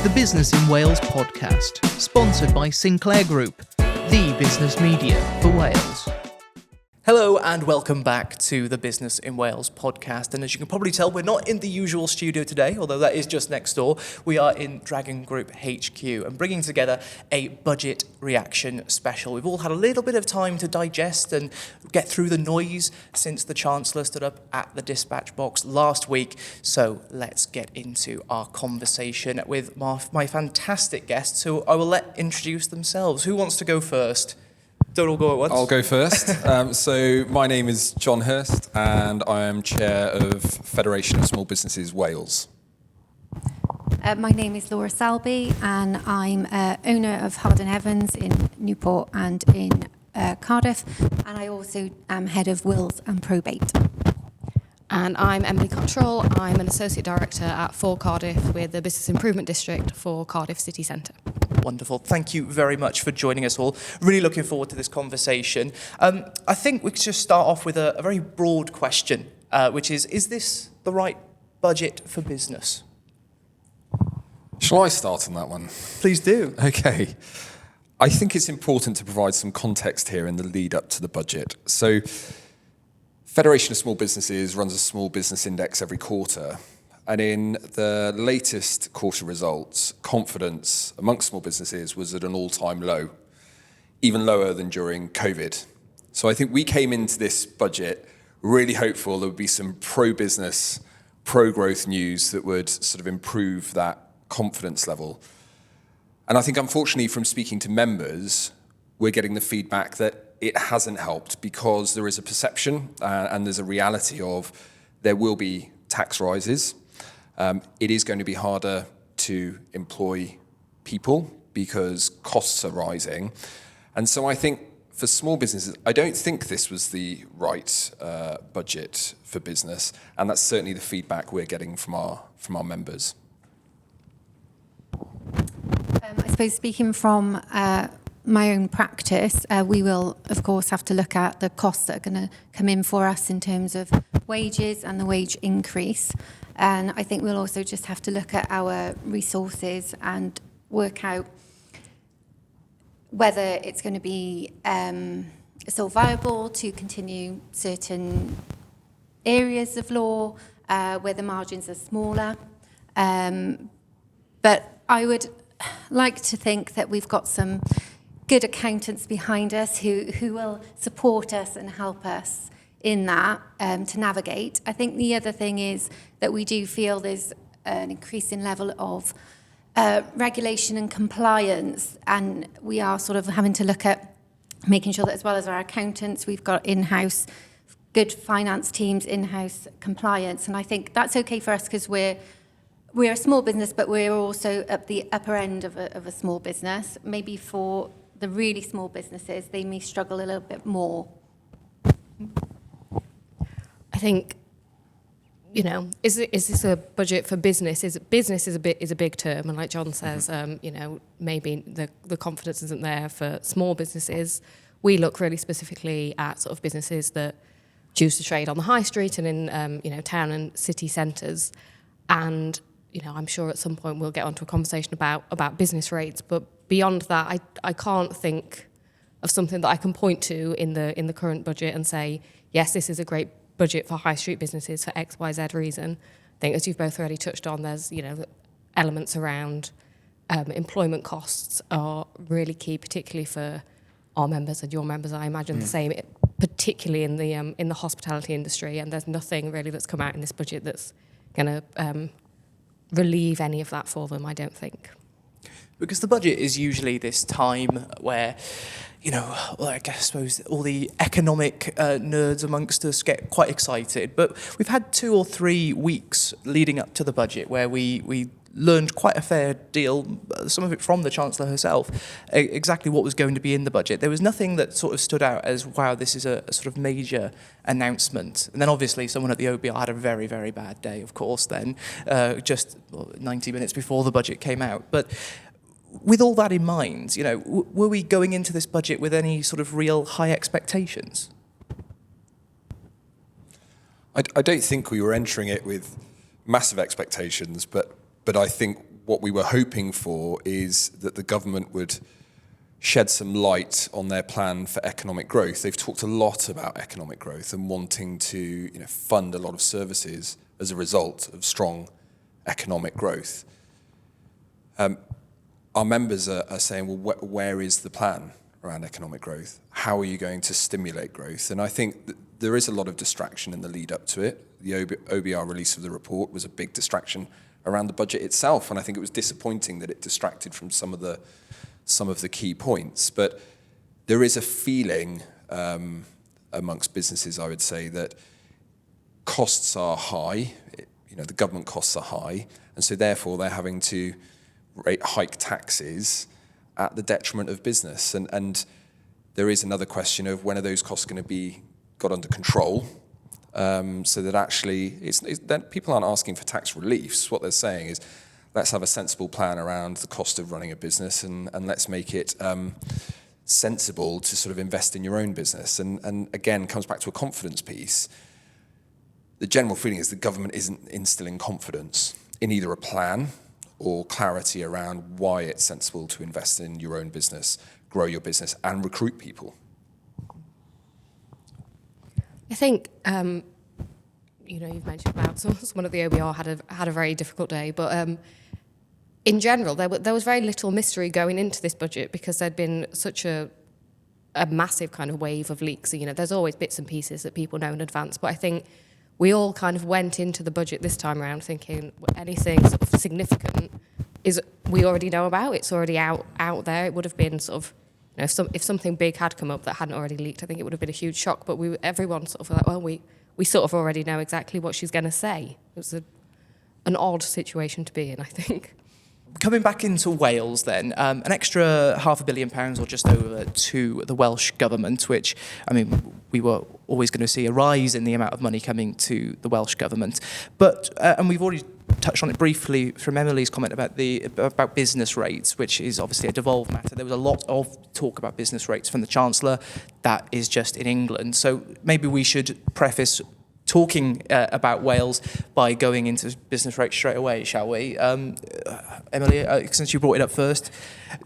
the Businessin Wales podcast, sponsored by Sinclair Group, the business media for Wales. Hello and welcome back to the Businessin Wales podcast. And as you can probably tell, we're not in the usual studio today, although that is just next door. We are in Dragon Group HQ and bringing together a budget reaction special. We've all had a little bit of time to digest and get through the noise since the Chancellor stood up at the dispatch box last week. So let's get into our conversation with my fantastic guests, who I will let introduce themselves. Who wants to go first? Don't all go at once. I'll go first. So my name is John Hurst and I am Chair of Federation of Small Businesses Wales. My name is Laura Selby and I'm owner of Hard & Evans in Newport and in Cardiff, and I also am head of wills and probate. And I'm Emily Cotterill. I'm an Associate Director at For Cardiff with the Business Improvement District for Cardiff City Centre. Wonderful. Thank you very much for joining us all. Really looking forward to this conversation. I think we could just start off with a very broad question, which is this the right budget for business? Shall I start on that one? Please do. Okay. I think it's important to provide some context here in the lead up to the budget. So Federation of Small Businesses runs a small business index every quarter. And in the latest quarter results, confidence amongst small businesses was at an all-time low, even lower than during COVID. So I think we came into this budget really hopeful there would be some pro-business, pro-growth news that would sort of improve that confidence level. And I think, unfortunately, from speaking to members, we're getting the feedback that it hasn't helped because there is a perception and there's a reality of there will be tax rises. It is going to be harder to employ people because costs are rising. And so I think for small businesses, I don't think this was the right budget for business. And that's certainly the feedback we're getting from our members. I suppose speaking from my own practice, we will, of course, have to look at the costs that are going to come in for us in terms of wages and the wage increase. And I think we'll also just have to look at our resources and work out whether it's going to be still viable to continue certain areas of law where the margins are smaller. But I would like to think that we've got some good accountants behind us who will support us and help us in that to navigate. I think the other thing is that we do feel there's an increasing level of regulation and compliance, and we are sort of having to look at making sure that, as well as our accountants, we've got in-house good finance teams, in-house compliance, and I think that's okay for us because we're a small business, but we're also at the upper end of a small business. Maybe for the really small businesses, they may struggle a little bit more. I think, is this a budget for business? Business is a big term, and like John says, maybe the confidence isn't there for small businesses. We look really specifically at sort of businesses that choose to trade on the high street and in town and city centres, and I'm sure at some point we'll get onto a conversation about business rates. But beyond that, I can't think of something that I can point to in the current budget and say, yes, this is a great budget for high street businesses for X, Y, Z reason. I think, as you've both already touched on, there's elements around employment costs are really key, particularly for our members and your members. I imagine the same, particularly in the hospitality industry. And there's nothing really that's come out in this budget that's going to relieve any of that for them, I don't think. Because the budget is usually this time where, I suppose all the economic nerds amongst us get quite excited. But we've had 2 or 3 weeks leading up to the budget where we learned quite a fair deal, some of it from the Chancellor herself, exactly what was going to be in the budget. There was nothing that sort of stood out as, wow, this is a sort of major announcement. And then obviously someone at the OBR had a very, very bad day, of course, then, just 90 minutes before the budget came out. But with all that in mind, were we going into this budget with any sort of real high expectations? I don't think we were entering it with massive expectations, but I think what we were hoping for is that the government would shed some light on their plan for economic growth. They've talked a lot about economic growth and wanting to fund a lot of services as a result of strong economic growth. Our members are saying, well, where is the plan around economic growth? How are you going to stimulate growth? And I think that there is a lot of distraction in the lead up to it. The OBR release of the report was a big distraction around the budget itself, and I think it was disappointing that it distracted from some of the key points. But there is a feeling amongst businesses, I would say, that costs are high. The government costs are high, and so therefore they're having to hike taxes at the detriment of business. And there is another question of when are those costs going to be got under control, so that actually that people aren't asking for tax reliefs. What they're saying is, let's have a sensible plan around the cost of running a business, and let's make it sensible to sort of invest in your own business. And again, comes back to a confidence piece. The general feeling is the government isn't instilling confidence in either a plan or clarity around why it's sensible to invest in your own business, grow your business, and recruit people. I think, you've mentioned about someone at the OBR had a very difficult day, but in general, there was very little mystery going into this budget because there'd been such a massive kind of wave of leaks. There's always bits and pieces that people know in advance, but I think we all kind of went into the budget this time around thinking anything sort of significant we already know about. It's already out there. It would have been sort of, if something big had come up that hadn't already leaked, I think it would have been a huge shock. But everyone sort of like, well, we sort of already know exactly what she's going to say. It was an odd situation to be in, I think. Coming back into Wales then, an extra £500 million or just over to the Welsh Government, which, we were always going to see a rise in the amount of money coming to the Welsh Government. But, and we've already touched on it briefly from Emily's comment about business rates, which is obviously a devolved matter. There was a lot of talk about business rates from the Chancellor. That is just in England. So maybe we should preface talking about Wales by going into business rates straight away, shall we? Emily, since you brought it up first,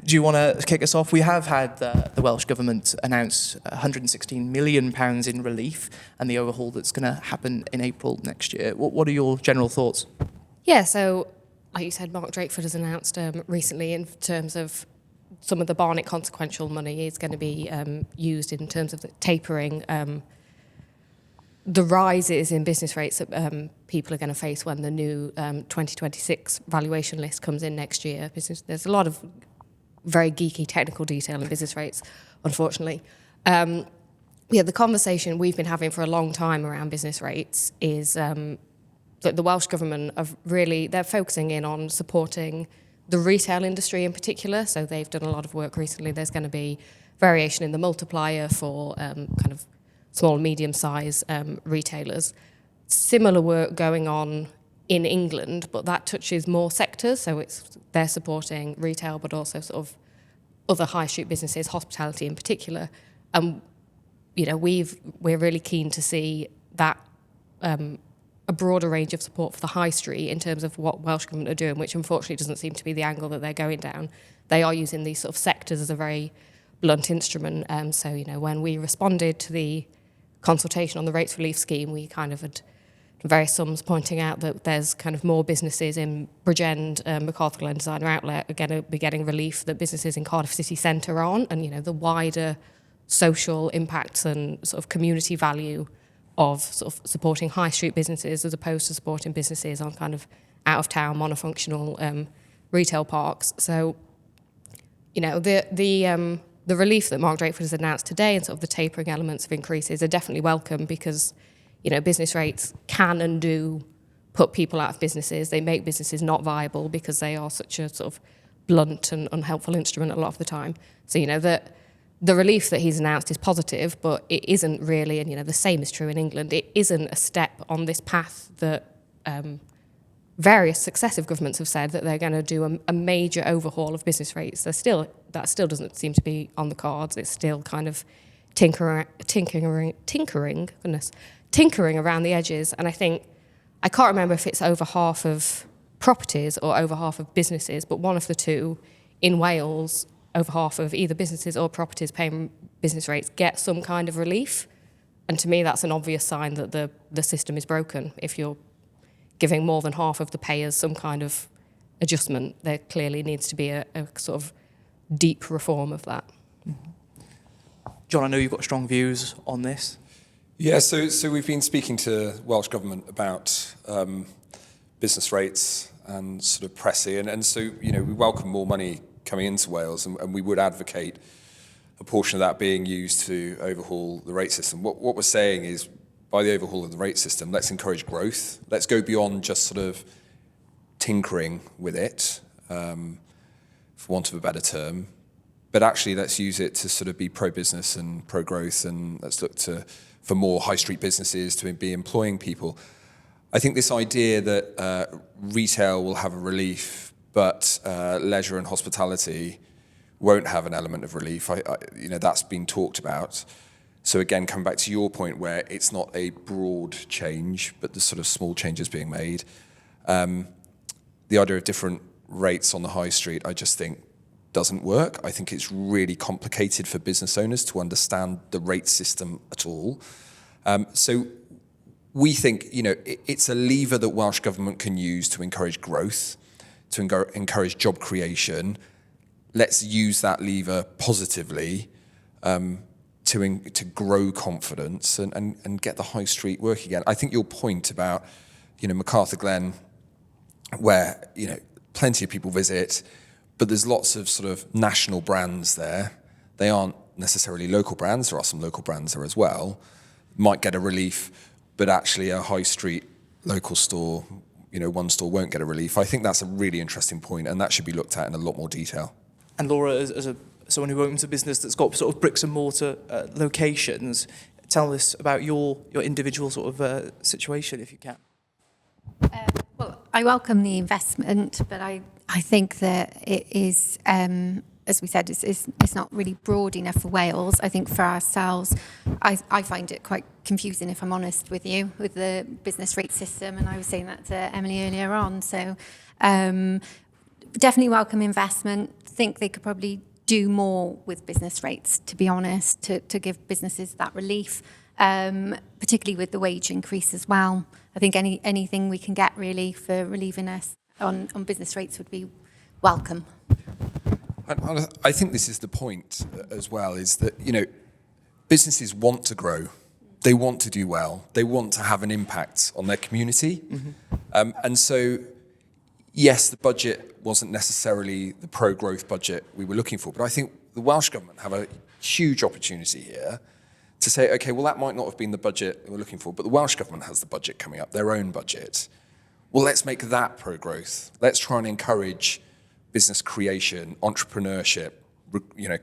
do you want to kick us off? We have had the Welsh Government announce £116 million in relief and the overhaul that's going to happen in April next year. What are your general thoughts? Yeah, so like you said, Mark Drakeford has announced recently in terms of some of the Barnett consequential money is going to be used in terms of the tapering the rises in business rates that people are going to face when the new 2026 valuation list comes in next year. There's a lot of very geeky technical detail in business rates, unfortunately. The conversation we've been having for a long time around business rates is that the Welsh Government they're focusing in on supporting the retail industry in particular. So they've done a lot of work recently. There's going to be variation in the multiplier for kind of small and medium-sized retailers. Similar work going on in England, but that touches more sectors. So they're supporting retail, but also sort of other high street businesses, hospitality in particular. We're really keen to see that a broader range of support for the high street in terms of what Welsh Government are doing, which unfortunately doesn't seem to be the angle that they're going down. They are using these sort of sectors as a very blunt instrument. When we responded to the consultation on the rates relief scheme, we kind of had various sums pointing out that there's kind of more businesses in Bridgend, MacArthur Glen Designer Outlet are going to be getting relief that businesses in Cardiff city centre aren't, and the wider social impacts and sort of community value of sort of supporting high street businesses as opposed to supporting businesses on kind of out of town monofunctional retail parks. So, the relief that Mark Drakeford has announced today and sort of the tapering elements of increases are definitely welcome because, business rates can and do put people out of businesses. They make businesses not viable because they are such a sort of blunt and unhelpful instrument a lot of the time. So, the relief that he's announced is positive, but it isn't really, and the same is true in England, it isn't a step on this path that various successive governments have said that they're going to do a major overhaul of business rates. That still doesn't seem to be on the cards. It's still kind of tinkering around the edges. And I can't remember if it's over half of properties or over half of businesses, but one of the two in Wales, over half of either businesses or properties paying business rates get some kind of relief. And to me, that's an obvious sign that the system is broken. If you're giving more than half of the payers some kind of adjustment, there clearly needs to be a sort of deep reform of that. John, I know you've got strong views on this. Yeah, so we've been speaking to Welsh Government about business rates and sort of pressing, and so, we welcome more money coming into Wales, and we would advocate a portion of that being used to overhaul the rate system. What we're saying is, by the overhaul of the rate system, let's encourage growth. Let's go beyond just sort of tinkering with it, for want of a better term. But actually, let's use it to sort of be pro-business and pro-growth, and let's look for more high street businesses to be employing people. I think this idea that retail will have a relief, but leisure and hospitality won't have an element of relief, that's been talked about. So again, coming back to your point where it's not a broad change, but the sort of small changes being made. The idea of different rates on the high street, I just think doesn't work. I think it's really complicated for business owners to understand the rate system at all. So we think, it's a lever that Welsh Government can use to encourage growth, to encourage job creation. Let's use that lever positively to grow confidence and get the high street working again. I think your point about, MacArthur Glen, where, plenty of people visit, but there's lots of sort of national brands there. They aren't necessarily local brands. There are some local brands there as well. Might get a relief, but actually a high street local store, one store won't get a relief. I think that's a really interesting point, and that should be looked at in a lot more detail. And Laura, as someone who owns a business that's got sort of bricks and mortar locations, tell us about your individual sort of situation, if you can. Well, I welcome the investment, but I think that it is, as we said, it's not really broad enough for Wales. I think for ourselves, I find it quite confusing, if I'm honest with you, with the business rate system, and I was saying that to Emily earlier on. So definitely welcome investment. Think they could probably do more with business rates, to be honest, to give businesses that relief, particularly with the wage increase as well. I think anything we can get really for relieving us on business rates would be welcome. I think this is the point as well, is that, businesses want to grow. They want to do well. They want to have an impact on their community. Mm-hmm. And so, yes, the budget wasn't necessarily the pro-growth budget we were looking for, but I think the Welsh Government have a huge opportunity here to say, okay, well, that might not have been the budget we're looking for, but the Welsh Government has the budget coming up, their own budget. Well, let's make that pro-growth. Let's try and encourage business creation, entrepreneurship,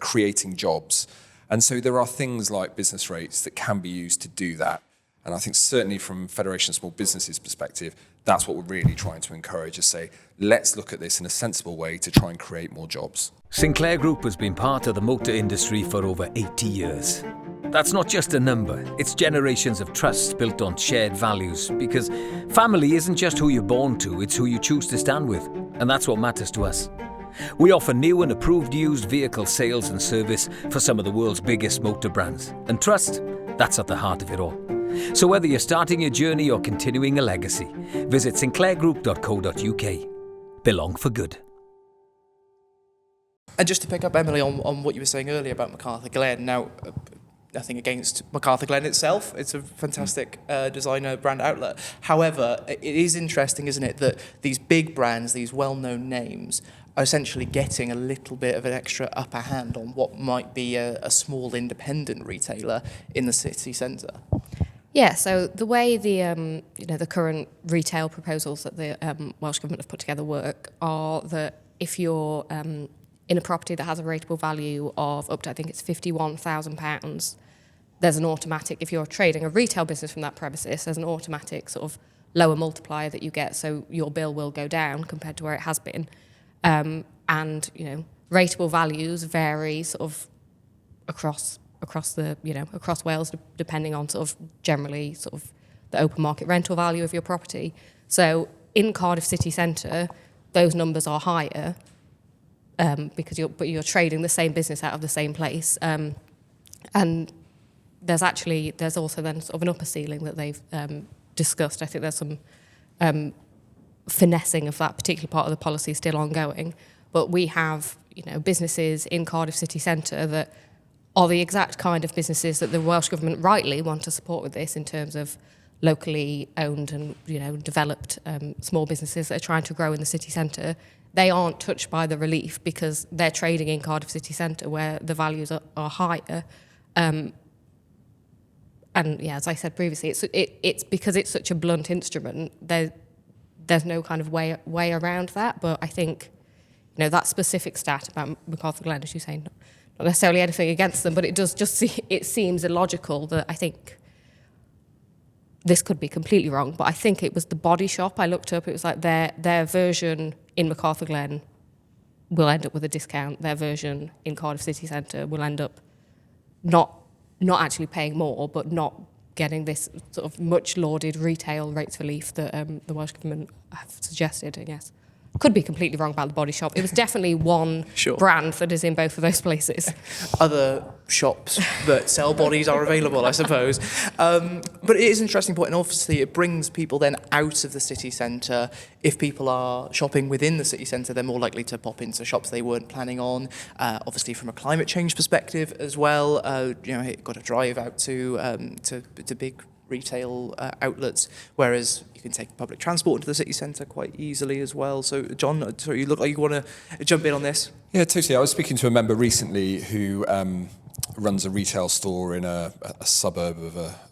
creating jobs. And so there are things like business rates that can be used to do that. And I think certainly from Federation of Small Businesses perspective, that's what we're really trying to encourage, is say, let's look at this in a sensible way to try and create more jobs. Sinclair Group has been part of the motor industry for over 80 years. That's not just a number, it's generations of trust built on shared values, because family isn't just who you're born to, it's who you choose to stand with, and that's what matters to us. We offer new and approved used vehicle sales and service for some of the world's biggest motor brands, and trust, that's at the heart of it all. So whether you're starting your journey or continuing a legacy, visit sinclairgroup.co.uk. Belong for good. And just to pick up, Emily, on what you were saying earlier about MacArthur Glen, now, nothing against MacArthur Glen itself. It's a fantastic designer brand outlet. However, it is interesting, isn't it, that these big brands, these well-known names, are essentially getting a little bit of an extra upper hand on what might be a small independent retailer in the city centre. Yeah, so the way the the current retail proposals that the Welsh Government have put together work are that if you're in a property that has a rateable value of up to, I think it's £51,000, there's an automatic, if you're trading a retail business from that premises, there's an automatic sort of lower multiplier that you get, so your bill will go down compared to where it has been. And, rateable values vary sort of across Wales, depending on sort of generally sort of the open market rental value of your property. So in Cardiff city centre, those numbers are higher because you're trading the same business out of the same place. And there's also then sort of an upper ceiling that they've discussed. I think there's some finessing of that particular part of the policy still ongoing. But we have, businesses in Cardiff city centre that are the exact kind of businesses that the Welsh Government rightly want to support with this in terms of locally owned and, developed small businesses that are trying to grow in the city centre. They aren't touched by the relief because they're trading in Cardiff city centre where the values are higher. And yeah, as I said previously, it's because it's such a blunt instrument. There's no kind of way around that. But I think, that specific stat about MacArthur Glen, as you say, not necessarily anything against them, but it does just it seems illogical that I think this could be completely wrong, but I think it was the Body Shop I looked up. It was like their version in MacArthur Glen will end up with a discount. Their version in Cardiff city centre will end up not actually paying more, but not getting this sort of much lauded retail rates relief that the Welsh Government have suggested, I guess. Could be completely wrong about the Body Shop. It was definitely one brand that is in both of those places. Other shops that sell bodies are available, I suppose. But it is an interesting point, and obviously it brings people then out of the city centre. If people are shopping within the city centre, they're more likely to pop into shops they weren't planning on. Obviously, from a climate change perspective as well, you've got to drive out to big retail outlets, whereas you can take public transport into the city centre quite easily as well. So, John, you look like you want to jump in on this. Yeah, totally. I was speaking to a member recently who runs a retail store in a suburb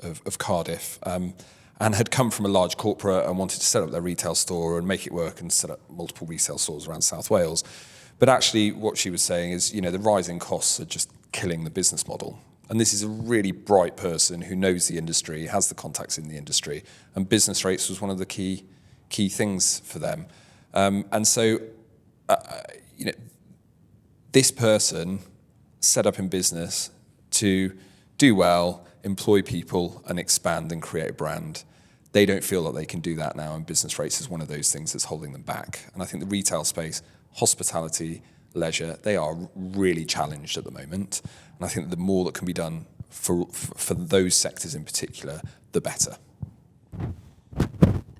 of Cardiff and had come from a large corporate and wanted to set up their retail store and make it work and set up multiple retail stores around South Wales. But actually what she was saying is, the rising costs are just killing the business model. And this is a really bright person who knows the industry, has the contacts in the industry, and business rates was one of the key things for them. And so, this person set up in business to do well, employ people, and expand and create a brand. They don't feel that they can do that now, and business rates is one of those things that's holding them back. And I think the retail space, hospitality, leisure, they are really challenged at the moment. And I think the more that can be done for those sectors in particular, the better.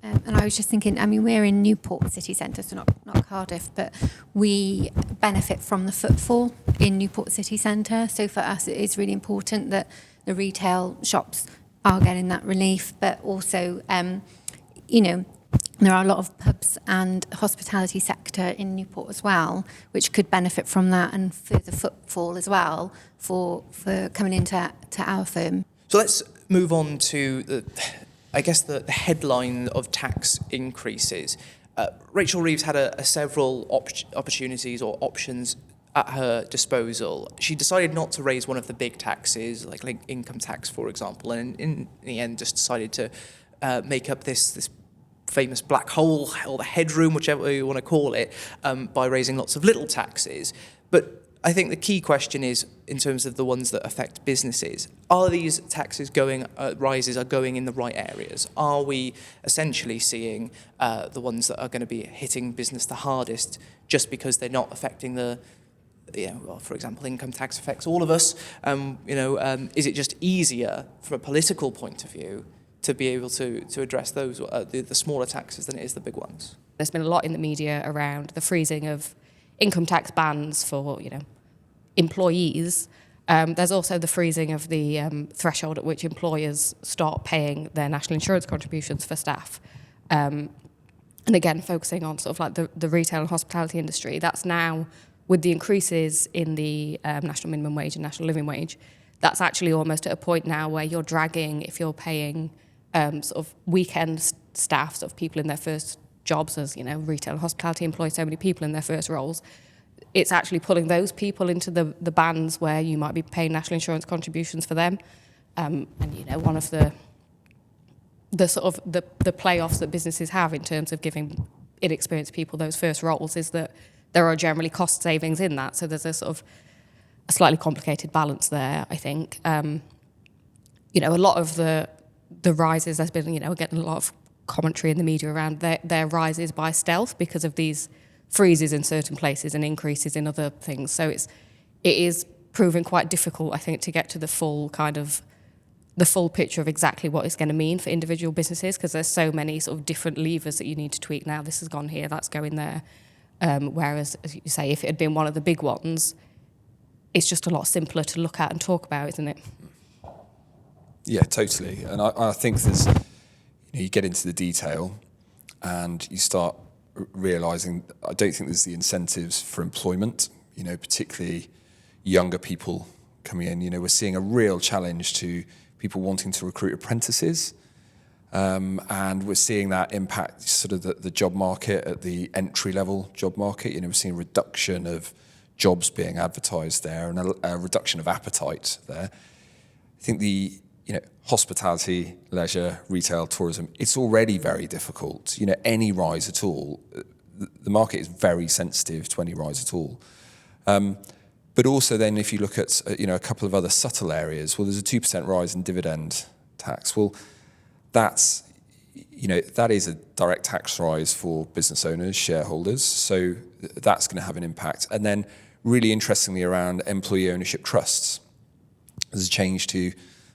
And I was just thinking, we're in Newport city centre, so not Cardiff, but we benefit from the footfall in Newport city centre. So for us, it is really important that the retail shops are getting that relief, but also, there are a lot of pubs and hospitality sector in Newport as well, which could benefit from that and further footfall as well for coming into our firm. So let's move on to the headline of tax increases. Rachel Reeves had several opportunities or options at her disposal. She decided not to raise one of the big taxes, like income tax, for example, and in the end just decided to make up this famous black hole or the headroom, whichever you want to call it, by raising lots of little taxes. But I think the key question is, in terms of the ones that affect businesses, are these taxes rises are going in the right areas? Are we essentially seeing the ones that are going to be hitting business the hardest just because they're not affecting for example, income tax affects all of us. Is it just easier from a political point of view to be able to address those, the smaller taxes, than it is the big ones? There's been a lot in the media around the freezing of income tax bans for, employees. There's also the freezing of the threshold at which employers start paying their national insurance contributions for staff. And again, focusing on sort of like the retail and hospitality industry, that's now, with the increases in the national minimum wage and national living wage, that's actually almost at a point now where you're dragging, if you're paying sort of weekend staff, sort of people in their first jobs, as retail and hospitality employ so many people in their first roles, it's actually pulling those people into the bands where you might be paying national insurance contributions for them. And one of the sort of the playoffs that businesses have in terms of giving inexperienced people those first roles is that there are generally cost savings in that. So there's a sort of a slightly complicated balance there, I think. A lot of the rises, there's been, getting a lot of commentary in the media around their rises by stealth because of these freezes in certain places and increases in other things. So it is proving quite difficult, I think, to get to the full picture of exactly what it's going to mean for individual businesses, because there's so many sort of different levers that you need to tweak now. This has gone here, that's going there. Whereas, as you say, if it had been one of the big ones, it's just a lot simpler to look at and talk about, isn't it? Yeah, totally. And I think there's, you get into the detail and you start realising, I don't think there's the incentives for employment, particularly younger people coming in. We're seeing a real challenge to people wanting to recruit apprentices. And we're seeing that impact sort of the job market at the entry-level job market. We're seeing a reduction of jobs being advertised there and a reduction of appetite there. I think the hospitality, leisure, retail, tourism, it's already very difficult. Any rise at all, the market is very sensitive to any rise at all. But also then if you look at a couple of other subtle areas, well, there's a 2% rise in dividend tax. Well, that is a direct tax rise for business owners, shareholders, so that's going to have an impact. And then really interestingly around employee ownership trusts, there's a change to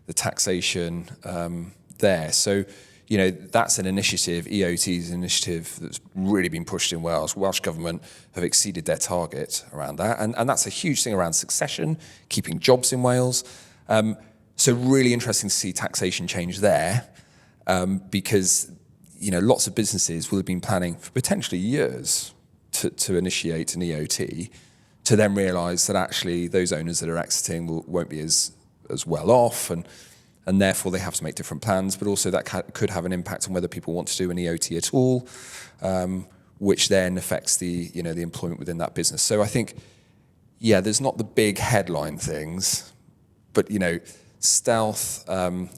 the taxation there. So, that's an initiative, EOT is an initiative that's really been pushed in Wales. Welsh Government have exceeded their target around that. And that's a huge thing around succession, keeping jobs in Wales. So really interesting to see taxation change there because, lots of businesses will have been planning for potentially years to initiate an EOT, to then realise that actually those owners that are exiting won't be as well off, and therefore they have to make different plans, but also that could have an impact on whether people want to do an EOT at all, which then affects the employment within that business. So I think, there's not the big headline things, but stealth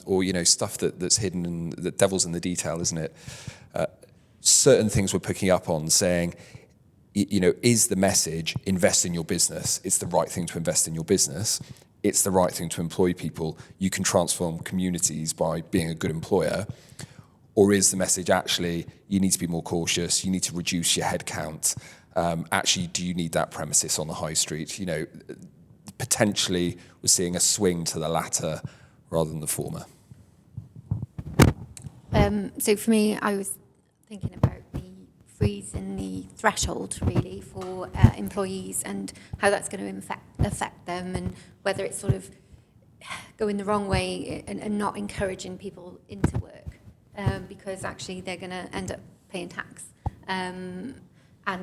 or stuff that's hidden, and the devil's in the detail, isn't it? Certain things we're picking up on saying, is the message, invest in your business, it's the right thing to invest in your business, it's the right thing to employ people, you can transform communities by being a good employer, or is the message actually, you need to be more cautious, you need to reduce your headcount, actually, do you need that premises on the high street? Potentially we're seeing a swing to the latter rather than the former. So for me, I was thinking about the freeze in the threshold, really, for employees and how that's going to affect them, and whether it's sort of going the wrong way and not encouraging people into work, because actually they're going to end up paying tax, and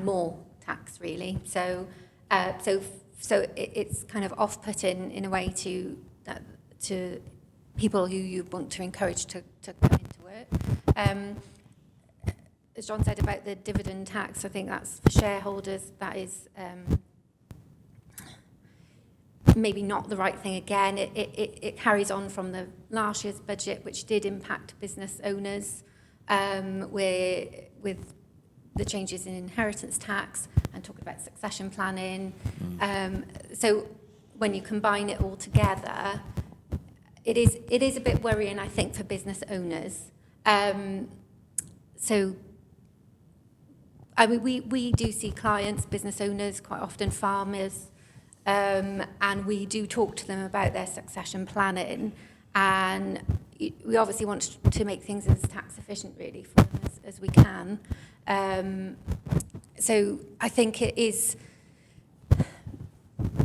more tax, really. So it's kind of off-putting in a way to people who you want to encourage to come into work. As John said about the dividend tax, I think that's for shareholders, that is maybe not the right thing again. It carries on from the last year's budget, which did impact business owners, with the changes in inheritance tax and talking about succession planning. So when you combine it all together, it is a bit worrying, I think, for business owners. So I mean, we do see clients, business owners, quite often farmers, and we do talk to them about their succession planning, and we obviously want to make things as tax efficient, really, for them as we can. So I think it is,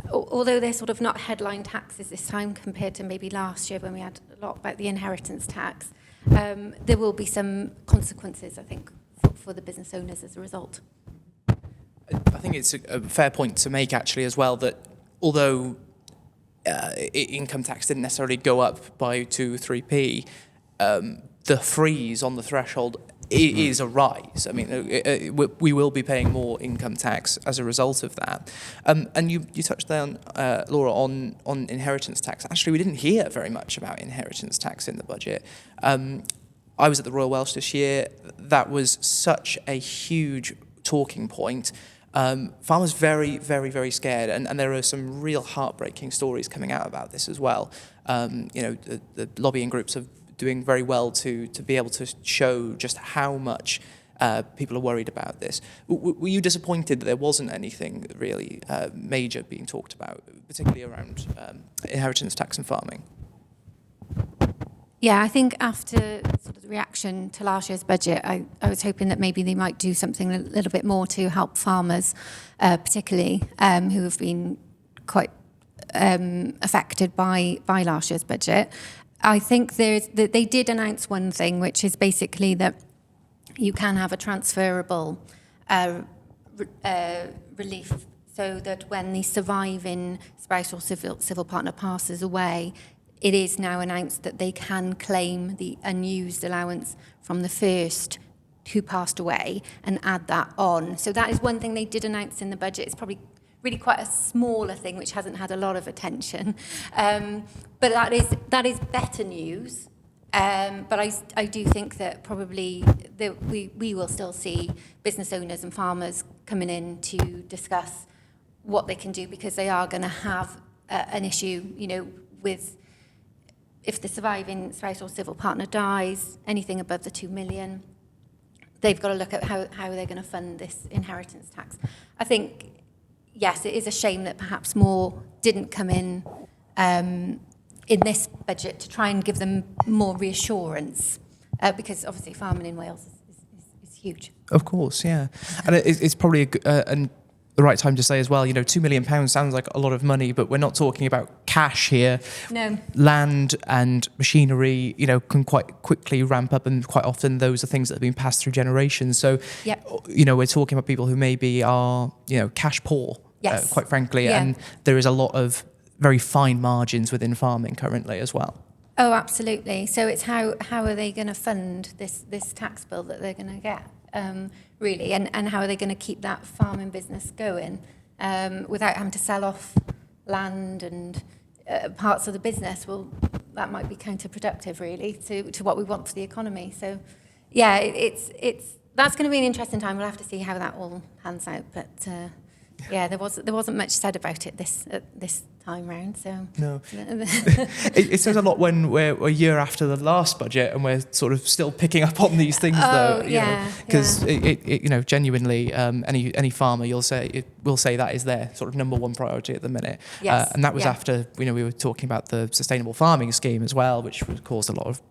although they're sort of not headline taxes this time compared to maybe last year when we had a lot about the inheritance tax, there will be some consequences, I think, for the business owners as a result. I think it's a fair point to make, actually, as well, that although income tax didn't necessarily go up by 2-3p, the freeze on the threshold is a rise. I mean, we will be paying more income tax as a result of that. And you touched down, Laura, on inheritance tax. Actually, we didn't hear very much about inheritance tax in the budget. I was at the Royal Welsh this year. That was such a huge talking point. Farmers very, very, very scared, and there are some real heartbreaking stories coming out about this as well. The lobbying groups have doing very well to be able to show just how much people are worried about this. Were you disappointed that there wasn't anything really major being talked about, particularly around inheritance tax and farming? Yeah, I think after sort of the reaction to last year's budget, I was hoping that maybe they might do something a little bit more to help farmers, particularly who have been quite affected by last year's budget. I think they did announce one thing, which is basically that you can have a transferable relief, so that when the surviving spouse or civil partner passes away, it is now announced that they can claim the unused allowance from the first who passed away and add that on. So that is one thing they did announce in the budget. It's probably really quite a smaller thing which hasn't had a lot of attention. But that is better news. But I do think that probably we will still see business owners and farmers coming in to discuss what they can do, because they are going to have an issue, with if the surviving spouse or civil partner dies, anything above the 2 million, they've got to look at how they're going to fund this inheritance tax. I think, yes, it is a shame that perhaps more didn't come in this budget to try and give them more reassurance, because obviously farming in Wales is huge. Of course, yeah. And it's probably the right time to say as well, £2 million sounds like a lot of money, but we're not talking about cash here. No. Land and machinery, can quite quickly ramp up, and quite often those are things that have been passed through generations. So, Yep. We're talking about people who maybe are, cash poor, Yes. Quite frankly, Yeah. and there is a lot of very fine margins within farming currently as well. Oh, absolutely. So it's how are they going to fund this tax bill that they're going to get, really, and how are they going to keep that farming business going without having to sell off land and parts of the business? Well, that might be counterproductive, really, to what we want for the economy. So, yeah, that's going to be an interesting time. We'll have to see how that all pans out, but. Yeah, there wasn't much said about it this time round. So no, it says a lot when we're a year after the last budget and we're sort of still picking up on these things, though. Because genuinely, any farmer will say that is their sort of number one priority at the minute. Yes. And that was after we were talking about the sustainable farming scheme as well, which caused a lot of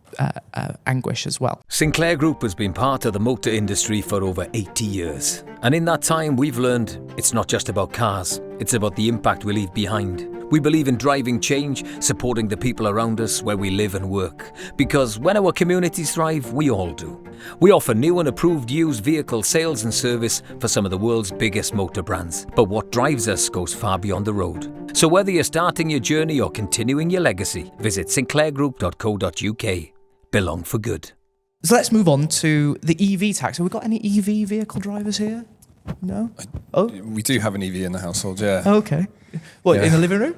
anguish as well. Sinclair Group has been part of the motor industry for over 80 years. And in that time, we've learned it's not just about cars, it's about the impact we leave behind. We believe in driving change, supporting the people around us where we live and work. Because when our communities thrive, we all do. We offer new and approved used vehicle sales and service for some of the world's biggest motor brands. But what drives us goes far beyond the road. So whether you're starting your journey or continuing your legacy, visit sinclairgroup.co.uk. Belong for good. So let's move on to the EV tax. Have we got any EV vehicle drivers here? No? We do have an EV in the household, yeah. Okay. What, Yeah. in the living room?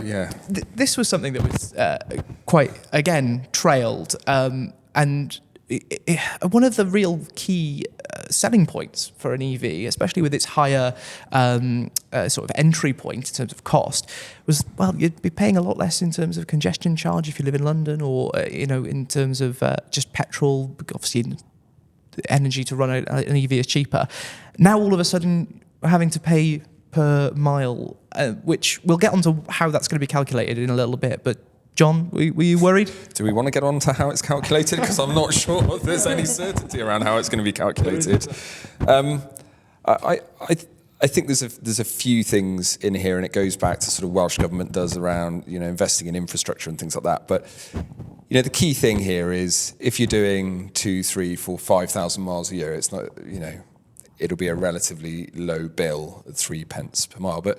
Yeah. This was something that was quite, again, trailed. And one of the real key selling points for an EV, especially with its higher sort of entry point in terms of cost, was, well, you'd be paying a lot less in terms of congestion charge if you live in London, or, in terms of just petrol. Obviously, energy to run an EV is cheaper. Now, all of a sudden, we're having to pay per mile, which we'll get onto how that's going to be calculated in a little bit. But John, were you worried? Do we want to get on to how it's calculated? Because I'm not sure if there's any certainty around how it's going to be calculated. I think there's a few things in here, and it goes back to sort of Welsh Government does around investing in infrastructure and things like that. But the key thing here is if you're doing 2, 3, 4, 5,000 miles a year, it's not it'll be a relatively low bill at 3 pence per mile. But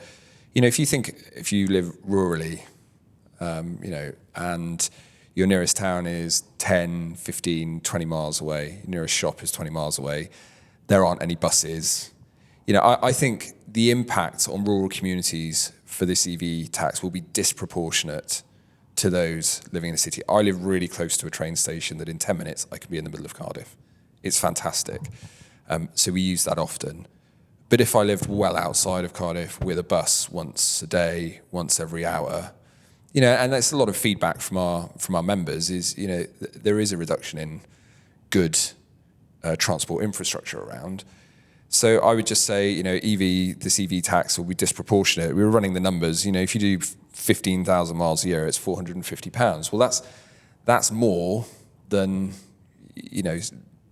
if you live rurally, and your nearest town is 10, 15, 20 miles away, your nearest shop is 20 miles away, there aren't any buses. I think the impact on rural communities for this EV tax will be disproportionate to those living in the city. I live really close to a train station that in 10 minutes I can be in the middle of Cardiff. It's fantastic. So we use that often. But if I lived well outside of Cardiff with a bus once a day, once every hour, And that's a lot of feedback from our members is, there is a reduction in good transport infrastructure around. So I would just say, this EV tax will be disproportionate. We were running the numbers, if you do 15,000 miles a year, it's £450. Well, that's more than,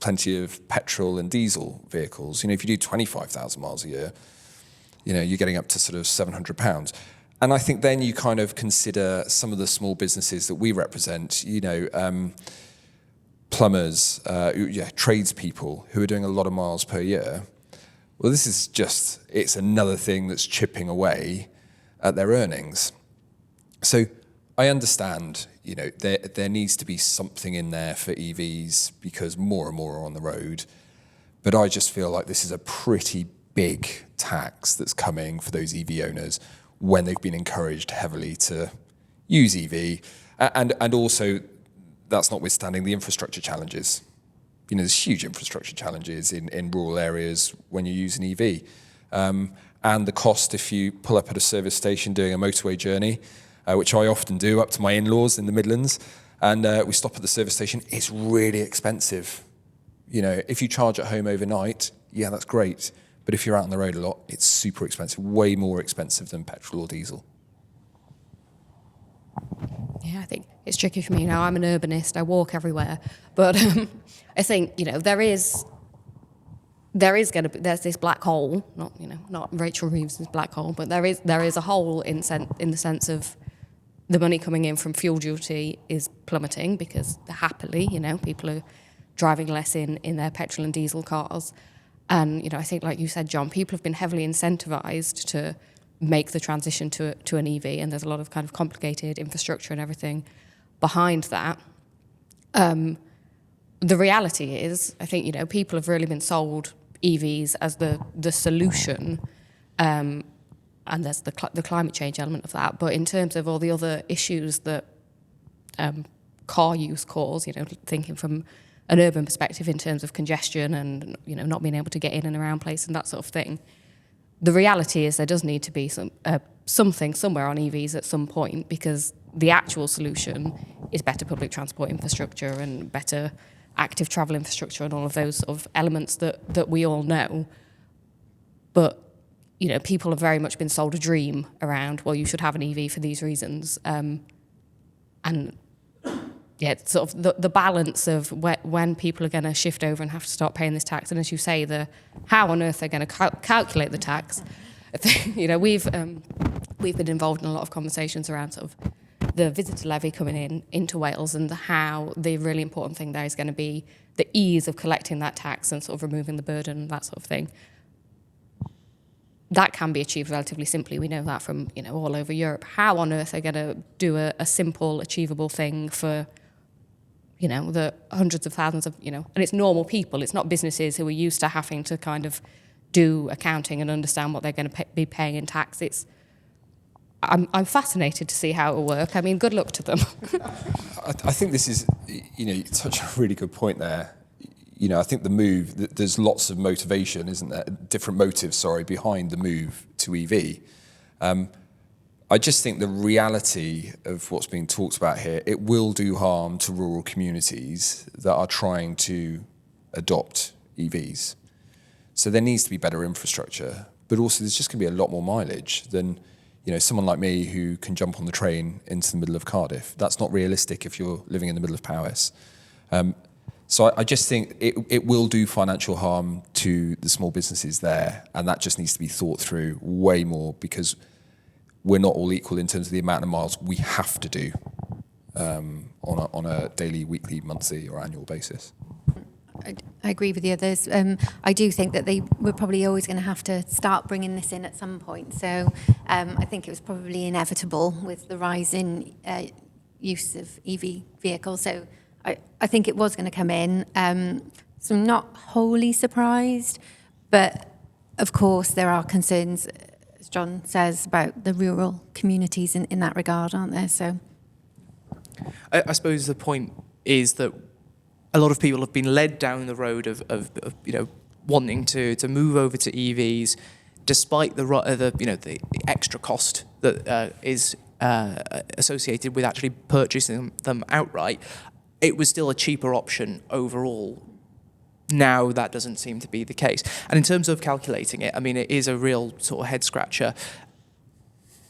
plenty of petrol and diesel vehicles. If you do 25,000 miles a year, you're getting up to sort of £700. And I think then you kind of consider some of the small businesses that we represent, plumbers, tradespeople who are doing a lot of miles per year. Well, this is it's another thing that's chipping away at their earnings. So I understand, there needs to be something in there for EVs because more and more are on the road. But I just feel like this is a pretty big tax that's coming for those EV owners when they've been encouraged heavily to use EV. And also, that's notwithstanding the infrastructure challenges. There's huge infrastructure challenges in rural areas when you use an EV. And the cost if you pull up at a service station doing a motorway journey, which I often do up to my in-laws in the Midlands, and we stop at the service station, it's really expensive. If you charge at home overnight, yeah, that's great. But if you're out on the road a lot, it's super expensive, way more expensive than petrol or diesel. Yeah, I think it's tricky for me now. I'm an urbanist. I walk everywhere. But I think, there's this black hole, not Rachel Reeves' black hole, but there is a hole in the sense of the money coming in from fuel duty is plummeting because happily, people are driving less in their petrol and diesel cars. And, I think, like you said, John, people have been heavily incentivized to make the transition to an EV, and there's a lot of kind of complicated infrastructure and everything behind that. The reality is, I think, people have really been sold EVs as the solution, and there's the climate change element of that. But in terms of all the other issues that car use cause, thinking from an urban perspective in terms of congestion and not being able to get in and around place and that sort of thing, the reality is there does need to be something somewhere on EVs at some point, because the actual solution is better public transport infrastructure and better active travel infrastructure and all of those sort of elements that we all know. But people have very much been sold a dream around, well, you should have an EV for these reasons, and yeah, it's sort of the balance of when people are going to shift over and have to start paying this tax, and as you say, how on earth they're going to calculate the tax. We've been involved in a lot of conversations around sort of the visitor levy coming into Wales, and how the really important thing there is going to be the ease of collecting that tax and sort of removing the burden and that sort of thing. That can be achieved relatively simply. We know that from all over Europe. How on earth are they going to do a simple, achievable thing for the hundreds of thousands of, and it's normal people, it's not businesses who are used to having to kind of do accounting and understand what they're going to be paying in tax. I'm fascinated to see how it will work. I mean, good luck to them. I think this is, you touch on a really good point there. I think the move, there's lots of motivation, isn't there? Different motives, behind the move to EV. I just think the reality of what's being talked about here, it will do harm to rural communities that are trying to adopt EVs. So there needs to be better infrastructure, but also there's just going to be a lot more mileage than, someone like me who can jump on the train into the middle of Cardiff. That's not realistic if you're living in the middle of Powys. So I just think it will do financial harm to the small businesses there, and that just needs to be thought through way more, because we're not all equal in terms of the amount of miles we have to do on a daily, weekly, monthly or annual basis. I agree with the others. I do think that we're probably always going to have to start bringing this in at some point. So I think it was probably inevitable with the rise in use of EV vehicles. So I think it was going to come in. So I'm not wholly surprised, but of course there are concerns, as John says, about the rural communities in that regard, aren't there? So I suppose the point is that a lot of people have been led down the road of wanting to move over to EVs, despite the extra cost that is associated with actually purchasing them outright, it was still a cheaper option overall. Now that doesn't seem to be the case. And in terms of calculating it, I mean, it is a real sort of head scratcher.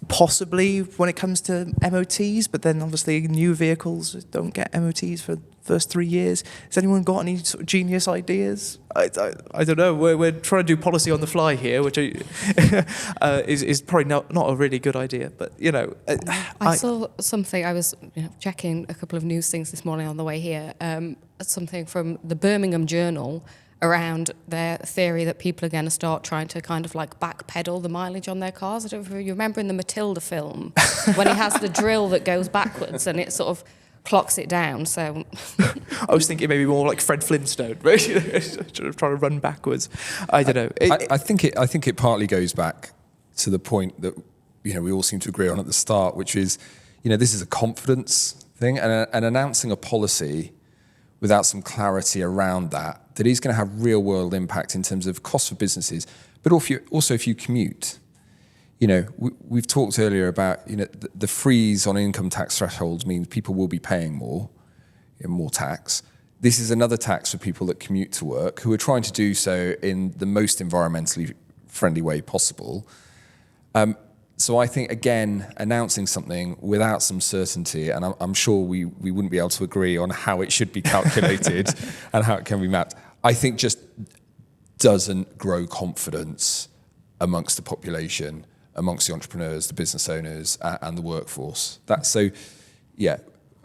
Possibly when it comes to MOTs, but then obviously new vehicles don't get MOTs for the first 3 years. Has anyone got any sort of genius ideas? I don't know. We're trying to do policy on the fly here, which is probably not a really good idea. But, you know... I saw something, I was checking a couple of news things this morning on the way here, something from the Birmingham Journal around their theory that people are going to start trying to kind of like backpedal the mileage on their cars. I don't know if you remember in the Matilda film when he has the drill that goes backwards and it sort of clocks it down. So I was thinking maybe more like Fred Flintstone, right? Sort of trying to run backwards. I don't know. I think it partly goes back to the point that we all seem to agree on at the start, which is this is a confidence thing, and announcing a policy without some clarity around that is going to have real world impact in terms of cost for businesses, but also if you commute. We've talked earlier about the freeze on income tax thresholds means people will be paying more tax. This is another tax for people that commute to work who are trying to do so in the most environmentally friendly way possible. So I think, again, announcing something without some certainty, and I'm sure we wouldn't be able to agree on how it should be calculated and how it can be mapped, I think just doesn't grow confidence amongst the population, amongst the entrepreneurs, the business owners, and the workforce.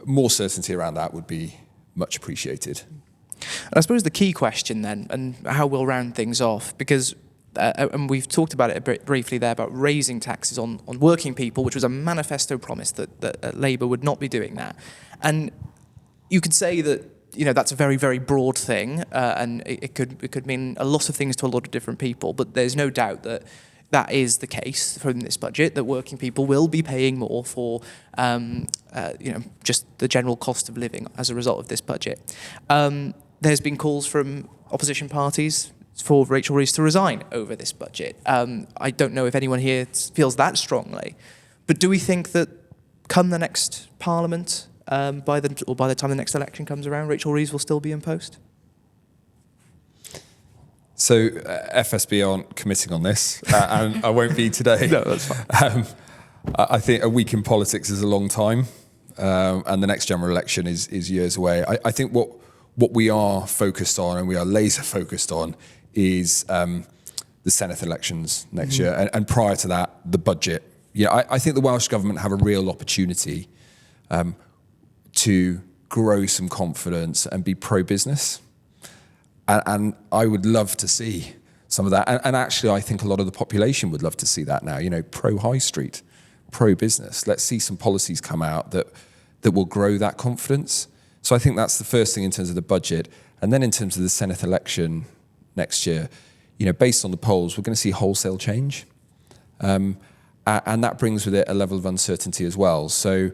More certainty around that would be much appreciated. And I suppose the key question then, and how we'll round things off, because and we've talked about it a bit briefly there, about raising taxes on working people, which was a manifesto promise that Labour would not be doing that. And you could say that that's a very, very broad thing, and it could mean a lot of things to a lot of different people, but there's no doubt that is the case from this budget, that working people will be paying more for just the general cost of living as a result of this budget. There's been calls from opposition parties for Rachel Reeves to resign over this budget. I don't know if anyone here feels that strongly, but do we think that come the next Parliament, by the time the next election comes around, Rachel Reeves will still be in post? So FSB aren't committing on this, and I won't be today. No, that's fine. I think a week in politics is a long time, and the next general election is years away. I think what we are focused on, and we are laser focused on, is the Senate elections next year, and prior to that, the budget. I think the Welsh Government have a real opportunity to grow some confidence and be pro-business. And I would love to see some of that. And actually, I think a lot of the population would love to see that now, pro-high street, pro-business. Let's see some policies come out that will grow that confidence. So I think that's the first thing in terms of the budget. And then in terms of the Senate election next year, based on the polls, we're going to see wholesale change. And that brings with it a level of uncertainty as well. So,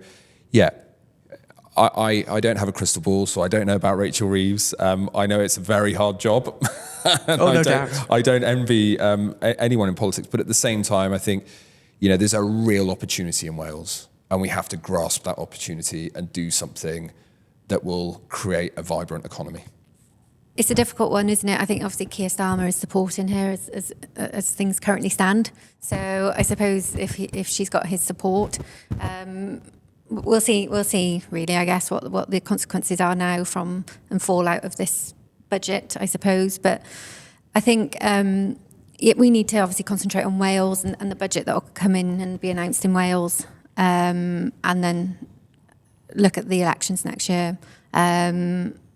I don't have a crystal ball, so I don't know about Rachel Reeves. I know it's a very hard job. No doubt. I don't envy anyone in politics, but at the same time, I think there's a real opportunity in Wales, and we have to grasp that opportunity and do something that will create a vibrant economy. It's a difficult one, isn't it? I think obviously Keir Starmer is supporting her as things currently stand. So I suppose if she's got his support, we'll see really, I guess, what the consequences are now from and fallout of this budget, I suppose. But I think we need to obviously concentrate on Wales and the budget that will come in and be announced in Wales, and then look at the elections next year.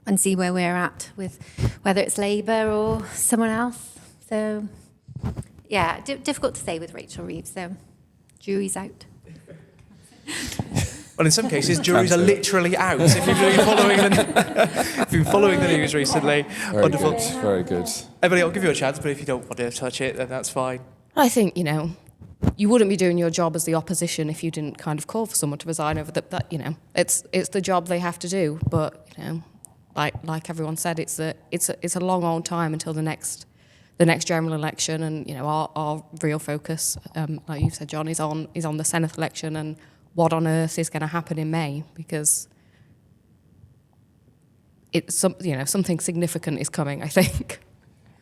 And see where we're at with whether it's Labour or someone else. So, difficult to say with Rachel Reeves, though. Jury's out. Well, in some cases, juries are literally out. If you've been following the news recently, very wonderful. Good, very good. Emily, I'll give you a chance, but if you don't want to touch it, then that's fine. I think, you wouldn't be doing your job as the opposition if you didn't kind of call for someone to resign over that. It's the job they have to do, but like everyone said, it's a long old time until the next general election, and our real focus, like you said, John, is on the Senate election and what on earth is going to happen in May, because it's something significant is coming, I think.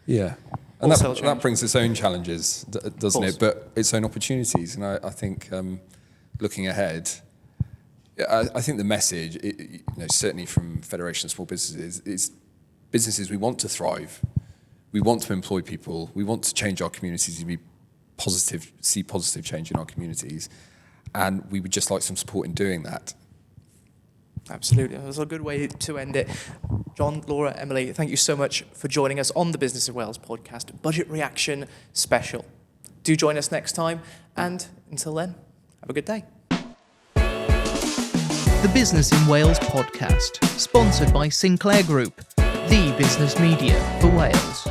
Yeah. And Also that brings its own challenges, doesn't it? But its own opportunities. And I think looking ahead, I think the message, certainly from Federation of Small Businesses, is businesses, we want to thrive. We want to employ people. We want to change our communities and see positive change in our communities. And we would just like some support in doing that. Absolutely. That's a good way to end it. John, Laura, Emily, thank you so much for joining us on the Businessin Wales podcast, Budget Reaction Special. Do join us next time, and until then, have a good day. The Businessin Wales podcast, sponsored by Sinclair Group, the business media for Wales.